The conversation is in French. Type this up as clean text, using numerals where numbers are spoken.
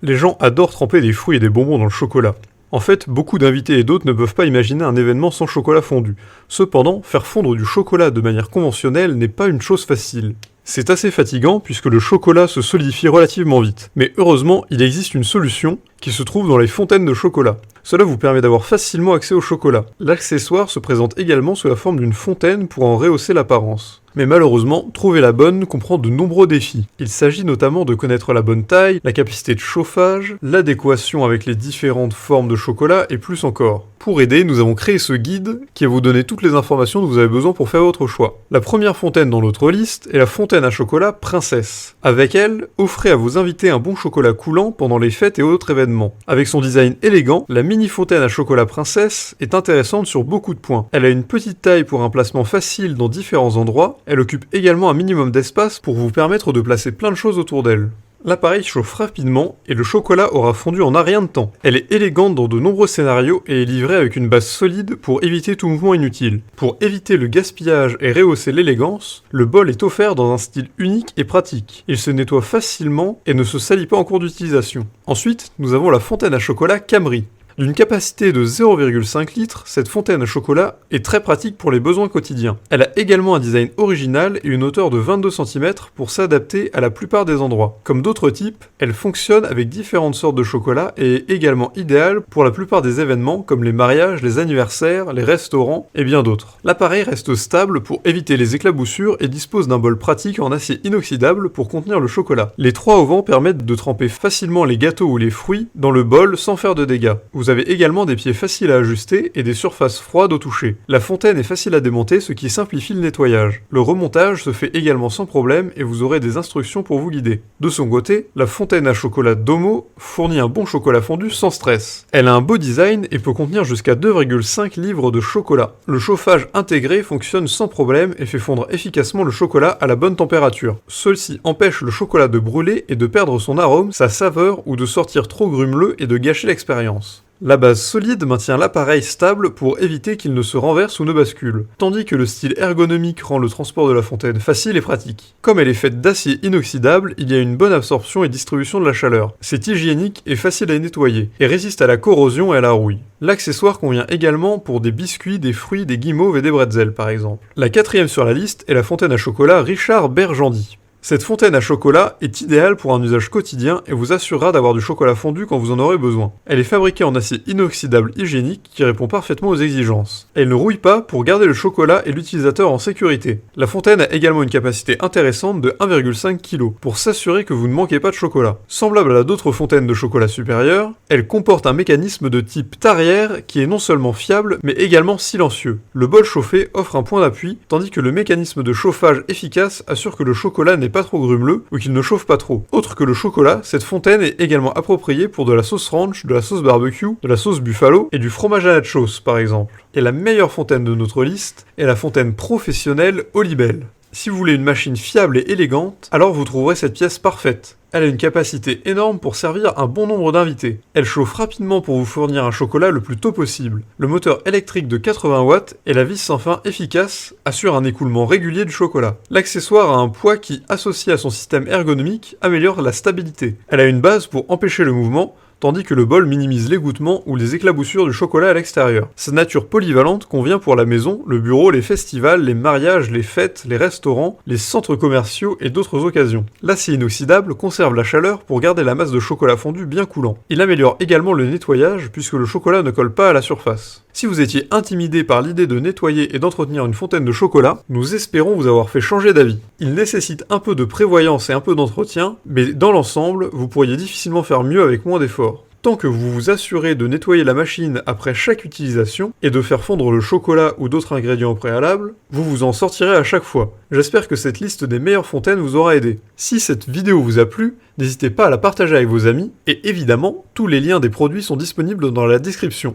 Les gens adorent tremper des fruits et des bonbons dans le chocolat. En fait, beaucoup d'invités et d'autres ne peuvent pas imaginer un événement sans chocolat fondu. Cependant, faire fondre du chocolat de manière conventionnelle n'est pas une chose facile. C'est assez fatigant puisque le chocolat se solidifie relativement vite. Mais heureusement, il existe une solution qui se trouve dans les fontaines de chocolat. Cela vous permet d'avoir facilement accès au chocolat. L'accessoire se présente également sous la forme d'une fontaine pour en rehausser l'apparence. Mais malheureusement, trouver la bonne comprend de nombreux défis. Il s'agit notamment de connaître la bonne taille, la capacité de chauffage, l'adéquation avec les différentes formes de chocolat et plus encore. Pour aider, nous avons créé ce guide qui va vous donner toutes les informations dont vous avez besoin pour faire votre choix. La première fontaine dans notre liste est la fontaine à chocolat Princesse. Avec elle, offrez à vos invités un bon chocolat coulant pendant les fêtes et autres événements. Avec son design élégant, la mini fontaine à chocolat Princesse est intéressante sur beaucoup de points. Elle a une petite taille pour un placement facile dans différents endroits. Elle occupe également un minimum d'espace pour vous permettre de placer plein de choses autour d'elle. L'appareil chauffe rapidement et le chocolat aura fondu en un rien de temps. Elle est élégante dans de nombreux scénarios et est livrée avec une base solide pour éviter tout mouvement inutile. Pour éviter le gaspillage et rehausser l'élégance, le bol est offert dans un style unique et pratique. Il se nettoie facilement et ne se salit pas en cours d'utilisation. Ensuite, nous avons la fontaine à chocolat Camry. D'une capacité de 0,5 litres, cette fontaine à chocolat est très pratique pour les besoins quotidiens. Elle a également un design original et une hauteur de 22 cm pour s'adapter à la plupart des endroits. Comme d'autres types, elle fonctionne avec différentes sortes de chocolat et est également idéale pour la plupart des événements comme les mariages, les anniversaires, les restaurants et bien d'autres. L'appareil reste stable pour éviter les éclaboussures et dispose d'un bol pratique en acier inoxydable pour contenir le chocolat. Les 3 auvents permettent de tremper facilement les gâteaux ou les fruits dans le bol sans faire de dégâts. Vous avez également des pieds faciles à ajuster et des surfaces froides au toucher. La fontaine est facile à démonter, ce qui simplifie le nettoyage. Le remontage se fait également sans problème et vous aurez des instructions pour vous guider. De son côté, la fontaine à chocolat Domo fournit un bon chocolat fondu sans stress. Elle a un beau design et peut contenir jusqu'à 2,5 livres de chocolat. Le chauffage intégré fonctionne sans problème et fait fondre efficacement le chocolat à la bonne température. Ceci empêche le chocolat de brûler et de perdre son arôme, sa saveur ou de sortir trop grumeleux et de gâcher l'expérience. La base solide maintient l'appareil stable pour éviter qu'il ne se renverse ou ne bascule, tandis que le style ergonomique rend le transport de la fontaine facile et pratique. Comme elle est faite d'acier inoxydable, il y a une bonne absorption et distribution de la chaleur. C'est hygiénique et facile à nettoyer, et résiste à la corrosion et à la rouille. L'accessoire convient également pour des biscuits, des fruits, des guimauves et des bretzels par exemple. La 4e sur la liste est la fontaine à chocolat Richard Bergendy. Cette fontaine à chocolat est idéale pour un usage quotidien et vous assurera d'avoir du chocolat fondu quand vous en aurez besoin. Elle est fabriquée en acier inoxydable hygiénique qui répond parfaitement aux exigences. Elle ne rouille pas pour garder le chocolat et l'utilisateur en sécurité. La fontaine a également une capacité intéressante de 1,5 kg pour s'assurer que vous ne manquez pas de chocolat. Semblable à d'autres fontaines de chocolat supérieures, elle comporte un mécanisme de type tarière qui est non seulement fiable mais également silencieux. Le bol chauffé offre un point d'appui tandis que le mécanisme de chauffage efficace assure que le chocolat n'est pas trop grumeleux ou qu'il ne chauffe pas trop. Autre que le chocolat, cette fontaine est également appropriée pour de la sauce ranch, de la sauce barbecue, de la sauce buffalo et du fromage à nachos par exemple. Et la meilleure fontaine de notre liste est la fontaine professionnelle Olibel. Si vous voulez une machine fiable et élégante, alors vous trouverez cette pièce parfaite. Elle a une capacité énorme pour servir un bon nombre d'invités. Elle chauffe rapidement pour vous fournir un chocolat le plus tôt possible. Le moteur électrique de 80 watts et la vis sans fin efficace assurent un écoulement régulier du chocolat. L'accessoire a un poids qui, associé à son système ergonomique, améliore la stabilité. Elle a une base pour empêcher le mouvement, tandis que le bol minimise l'égouttement ou les éclaboussures du chocolat à l'extérieur. Sa nature polyvalente convient pour la maison, le bureau, les festivals, les mariages, les fêtes, les restaurants, les centres commerciaux et d'autres occasions. L'acier inoxydable conserve la chaleur pour garder la masse de chocolat fondu bien coulant. Il améliore également le nettoyage puisque le chocolat ne colle pas à la surface. Si vous étiez intimidé par l'idée de nettoyer et d'entretenir une fontaine de chocolat, nous espérons vous avoir fait changer d'avis. Il nécessite un peu de prévoyance et un peu d'entretien, mais dans l'ensemble, vous pourriez difficilement faire mieux avec moins d'efforts. Tant que vous vous assurez de nettoyer la machine après chaque utilisation et de faire fondre le chocolat ou d'autres ingrédients au préalable, vous vous en sortirez à chaque fois. J'espère que cette liste des meilleures fontaines vous aura aidé. Si cette vidéo vous a plu, n'hésitez pas à la partager avec vos amis et évidemment, tous les liens des produits sont disponibles dans la description.